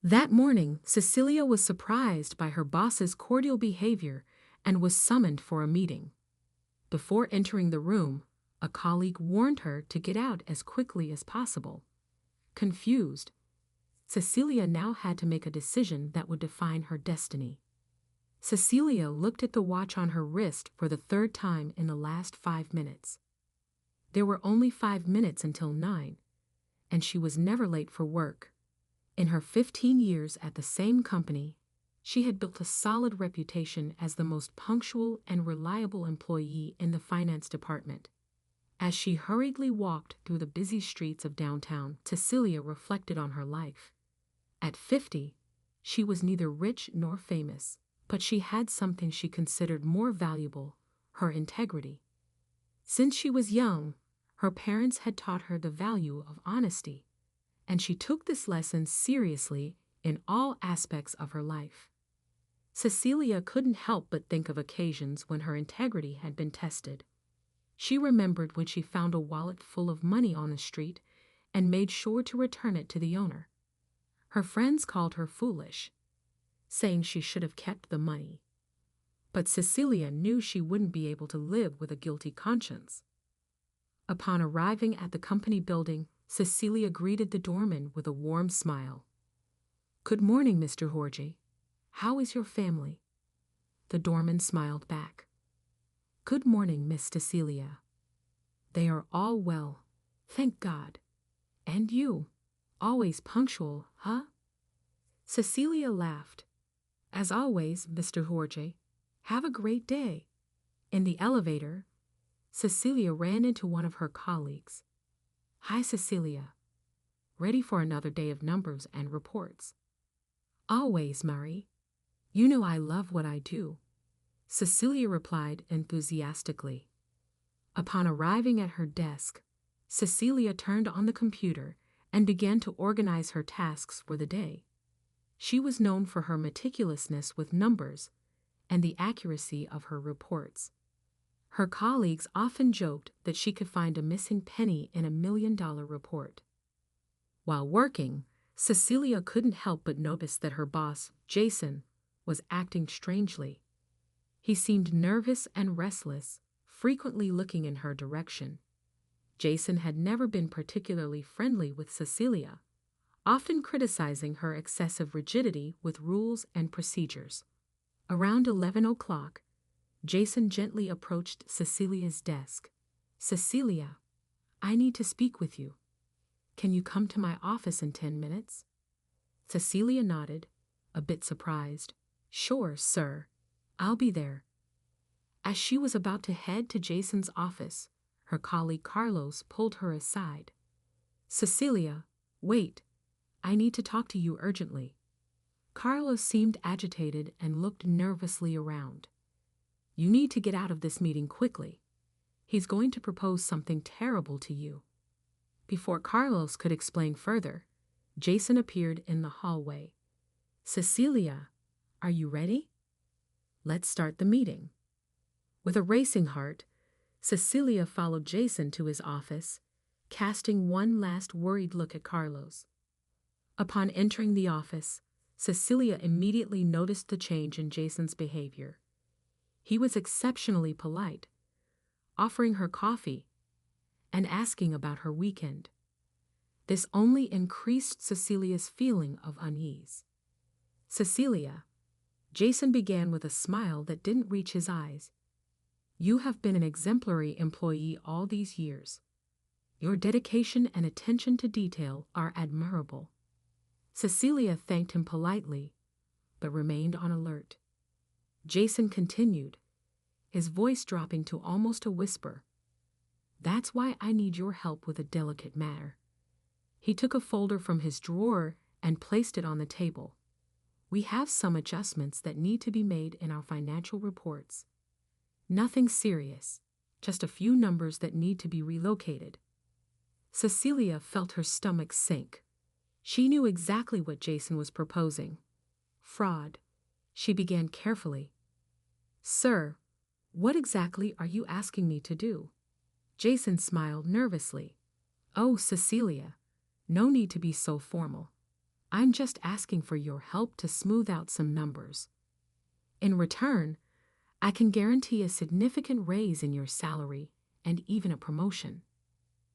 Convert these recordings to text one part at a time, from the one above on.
That morning, Cecilia was surprised by her boss's cordial behavior and was summoned for a meeting. Before entering the room, a colleague warned her to get out as quickly as possible. Confused, Cecilia now had to make a decision that would define her destiny. Cecilia looked at the watch on her wrist for the third time in the last 5 minutes. There were only 5 minutes until 9, and she was never late for work. In her 15 years at the same company, she had built a solid reputation as the most punctual and reliable employee in the finance department. As she hurriedly walked through the busy streets of downtown, Cecilia reflected on her life. At 50, she was neither rich nor famous, but she had something she considered more valuable: her integrity. Since she was young, her parents had taught her the value of honesty, and she took this lesson seriously in all aspects of her life. Cecilia couldn't help but think of occasions when her integrity had been tested. She remembered when she found a wallet full of money on the street and made sure to return it to the owner. Her friends called her foolish, saying she should have kept the money. But Cecilia knew she wouldn't be able to live with a guilty conscience. Upon arriving at the company building, Cecilia greeted the doorman with a warm smile. "Good morning, Mr. Jorge. How is your family?" The doorman smiled back. "Good morning, Miss Cecilia. They are all well, thank God. And you, always punctual, huh?" Cecilia laughed. "As always, Mr. Jorge. Have a great day." In the elevator, Cecilia ran into one of her colleagues. "Hi, Cecilia. Ready for another day of numbers and reports?" "Always, Marie. You know I love what I do," Cecilia replied enthusiastically. Upon arriving at her desk, Cecilia turned on the computer and began to organize her tasks for the day. She was known for her meticulousness with numbers and the accuracy of her reports. Her colleagues often joked that she could find a missing penny in $1 million report. While working, Cecilia couldn't help but notice that her boss, Jason, was acting strangely. He seemed nervous and restless, frequently looking in her direction. Jason had never been particularly friendly with Cecilia, often criticizing her excessive rigidity with rules and procedures. Around 11 o'clock, Jason gently approached Cecilia's desk. "Cecilia, I need to speak with you. Can you come to my office in 10 minutes? Cecilia nodded, a bit surprised. "Sure, sir. I'll be there." As she was about to head to Jason's office, her colleague Carlos pulled her aside. "Cecilia, wait. I need to talk to you urgently." Carlos seemed agitated and looked nervously around. "You need to get out of this meeting quickly. He's going to propose something terrible to you." Before Carlos could explain further, Jason appeared in the hallway. "Cecilia, are you ready? Let's start the meeting." With a racing heart, Cecilia followed Jason to his office, casting one last worried look at Carlos. Upon entering the office, Cecilia immediately noticed the change in Jason's behavior. He was exceptionally polite, offering her coffee and asking about her weekend. This only increased Cecilia's feeling of unease. "Cecilia," Jason began with a smile that didn't reach his eyes, "you have been an exemplary employee all these years. Your dedication and attention to detail are admirable." Cecilia thanked him politely, but remained on alert. Jason continued, his voice dropping to almost a whisper. "That's why I need your help with a delicate matter." He took a folder from his drawer and placed it on the table. "We have some adjustments that need to be made in our financial reports. Nothing serious, just a few numbers that need to be relocated." Cecilia felt her stomach sink. She knew exactly what Jason was proposing. Fraud. She began carefully. "Sir, what exactly are you asking me to do?" Jason smiled nervously. "Oh, Cecilia, no need to be so formal. I'm just asking for your help to smooth out some numbers. In return, I can guarantee a significant raise in your salary and even a promotion."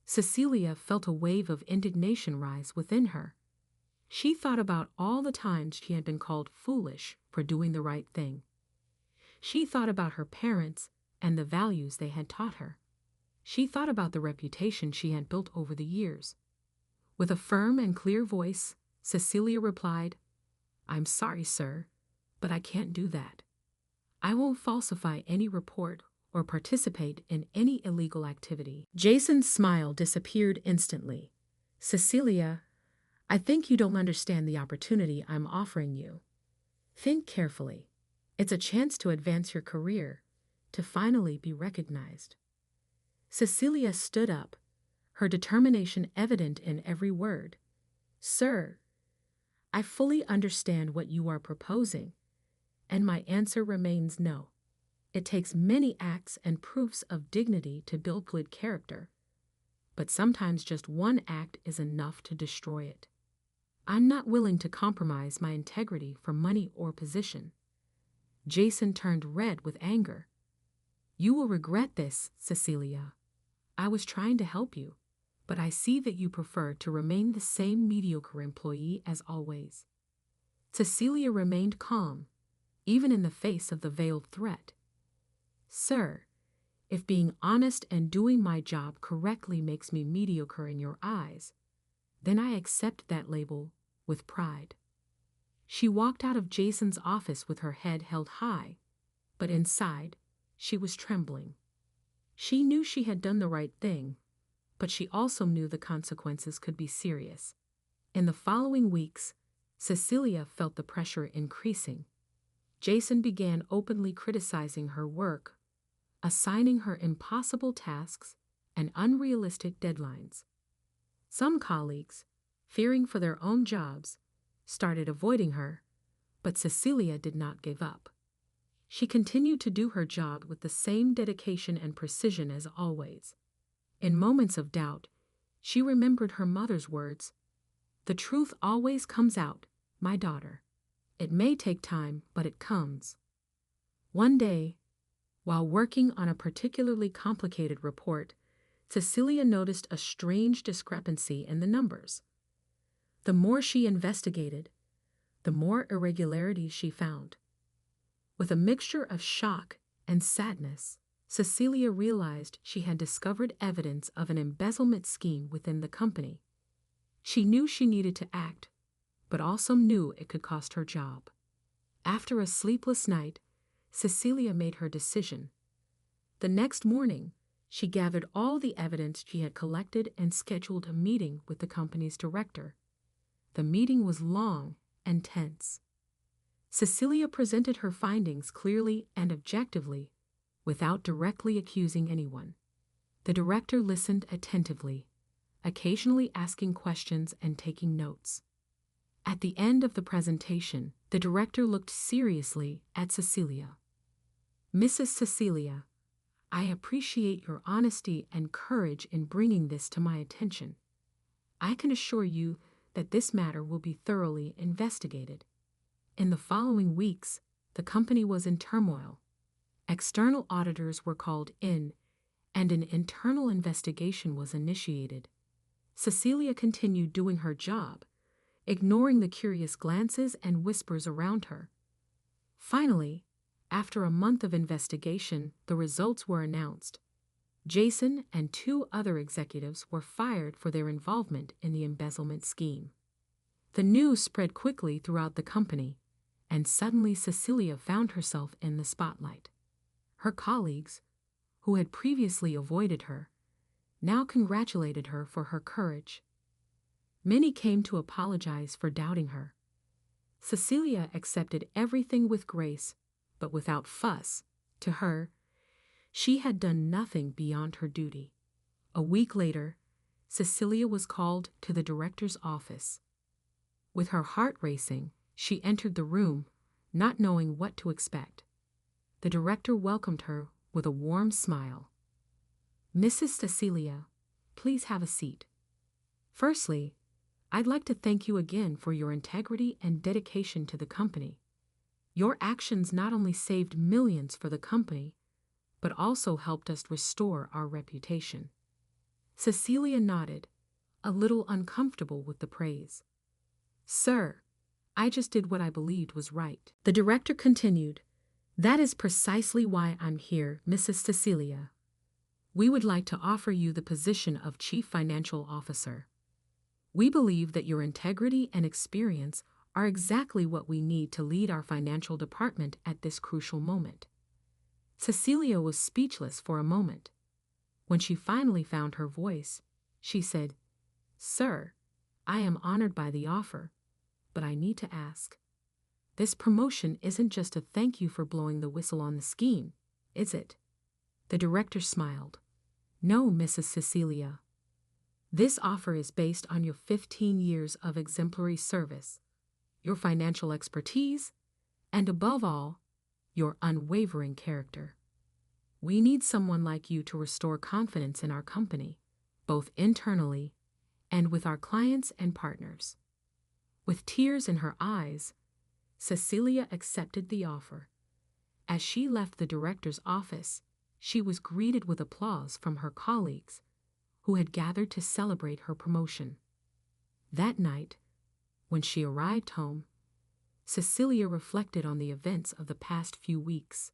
Cecilia felt a wave of indignation rise within her. She thought about all the times she had been called foolish for doing the right thing. She thought about her parents and the values they had taught her. She thought about the reputation she had built over the years. With a firm and clear voice, Cecilia replied, "I'm sorry, sir, but I can't do that. I won't falsify any report or participate in any illegal activity." Jason's smile disappeared instantly. "Cecilia, I think you don't understand the opportunity I'm offering you. Think carefully. It's a chance to advance your career, to finally be recognized." Cecilia stood up, her determination evident in every word. "Sir, I fully understand what you are proposing, and my answer remains no. It takes many acts and proofs of dignity to build good character, but sometimes just one act is enough to destroy it. I'm not willing to compromise my integrity for money or position." Jason turned red with anger. "You will regret this, Cecilia. I was trying to help you, but I see that you prefer to remain the same mediocre employee as always." Cecilia remained calm, even in the face of the veiled threat. "Sir, if being honest and doing my job correctly makes me mediocre in your eyes, then I accept that label with pride." She walked out of Jason's office with her head held high, but inside, she was trembling. She knew she had done the right thing, but she also knew the consequences could be serious. In the following weeks, Cecilia felt the pressure increasing. Jason began openly criticizing her work, assigning her impossible tasks and unrealistic deadlines. Some colleagues, fearing for their own jobs, started avoiding her, but Cecilia did not give up. She continued to do her job with the same dedication and precision as always. In moments of doubt, she remembered her mother's words, "The truth always comes out, my daughter. It may take time, but it comes." One day, while working on a particularly complicated report, Cecilia noticed a strange discrepancy in the numbers. The more she investigated, the more irregularities she found. With a mixture of shock and sadness, Cecilia realized she had discovered evidence of an embezzlement scheme within the company. She knew she needed to act, but also knew it could cost her job. After a sleepless night, Cecilia made her decision. The next morning, she gathered all the evidence she had collected and scheduled a meeting with the company's director. The meeting was long and tense. Cecilia presented her findings clearly and objectively, without directly accusing anyone. The director listened attentively, occasionally asking questions and taking notes. At the end of the presentation, the director looked seriously at Cecilia. "Mrs. Cecilia, I appreciate your honesty and courage in bringing this to my attention. I can assure you that this matter will be thoroughly investigated." In the following weeks, the company was in turmoil. External auditors were called in, and an internal investigation was initiated. Cecilia continued doing her job, ignoring the curious glances and whispers around her. Finally, after a month of investigation, the results were announced. Jason and 2 other executives were fired for their involvement in the embezzlement scheme. The news spread quickly throughout the company, and suddenly Cecilia found herself in the spotlight. Her colleagues, who had previously avoided her, now congratulated her for her courage. Many came to apologize for doubting her. Cecilia accepted everything with grace, but without fuss. To her, she had done nothing beyond her duty. A week later, Cecilia was called to the director's office. With her heart racing, she entered the room, not knowing what to expect. The director welcomed her with a warm smile. "Mrs. Cecilia, please have a seat. Firstly, I'd like to thank you again for your integrity and dedication to the company. Your actions not only saved millions for the company, but also helped us restore our reputation." Cecilia nodded, a little uncomfortable with the praise. "Sir, I just did what I believed was right." The director continued, "That is precisely why I'm here, Mrs. Cecilia. We would like to offer you the position of Chief Financial Officer. We believe that your integrity and experience are exactly what we need to lead our financial department at this crucial moment." Cecilia was speechless for a moment. When she finally found her voice, she said, "Sir, I am honored by the offer, but I need to ask. This promotion isn't just a thank you for blowing the whistle on the scheme, is it?" The director smiled. "No, Mrs. Cecilia. This offer is based on your 15 years of exemplary service, your financial expertise, and above all, your unwavering character. We need someone like you to restore confidence in our company, both internally and with our clients and partners." With tears in her eyes, Cecilia accepted the offer. As she left the director's office, she was greeted with applause from her colleagues, who had gathered to celebrate her promotion. That night, when she arrived home, Cecilia reflected on the events of the past few weeks.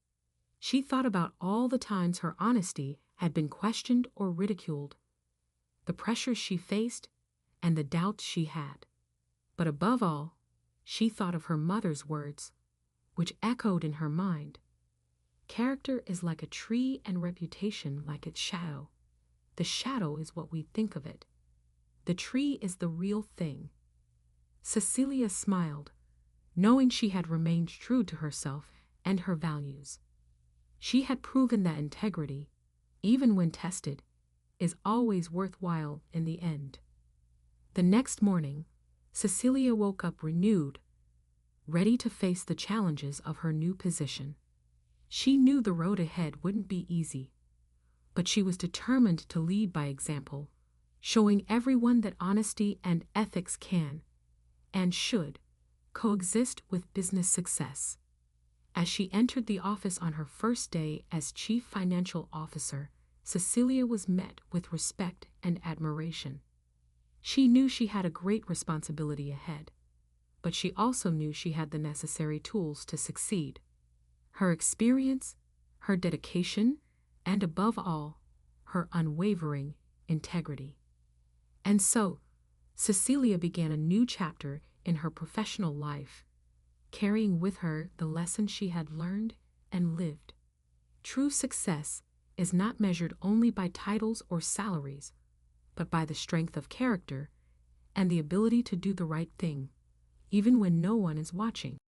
She thought about all the times her honesty had been questioned or ridiculed, the pressures she faced, and the doubts she had. But above all, she thought of her mother's words, which echoed in her mind. "Character is like a tree and reputation like its shadow. The shadow is what we think of it. The tree is the real thing." Cecilia smiled, knowing she had remained true to herself and her values. She had proven that integrity, even when tested, is always worthwhile in the end. The next morning, Cecilia woke up renewed, ready to face the challenges of her new position. She knew the road ahead wouldn't be easy, but she was determined to lead by example, showing everyone that honesty and ethics can, and should, coexist with business success. As she entered the office on her first day as Chief Financial Officer, Cecilia was met with respect and admiration. She knew she had a great responsibility ahead, but she also knew she had the necessary tools to succeed. Her experience, her dedication, and above all, her unwavering integrity. And so, Cecilia began a new chapter in her professional life, carrying with her the lessons she had learned and lived. True success is not measured only by titles or salaries, but by the strength of character and the ability to do the right thing, even when no one is watching.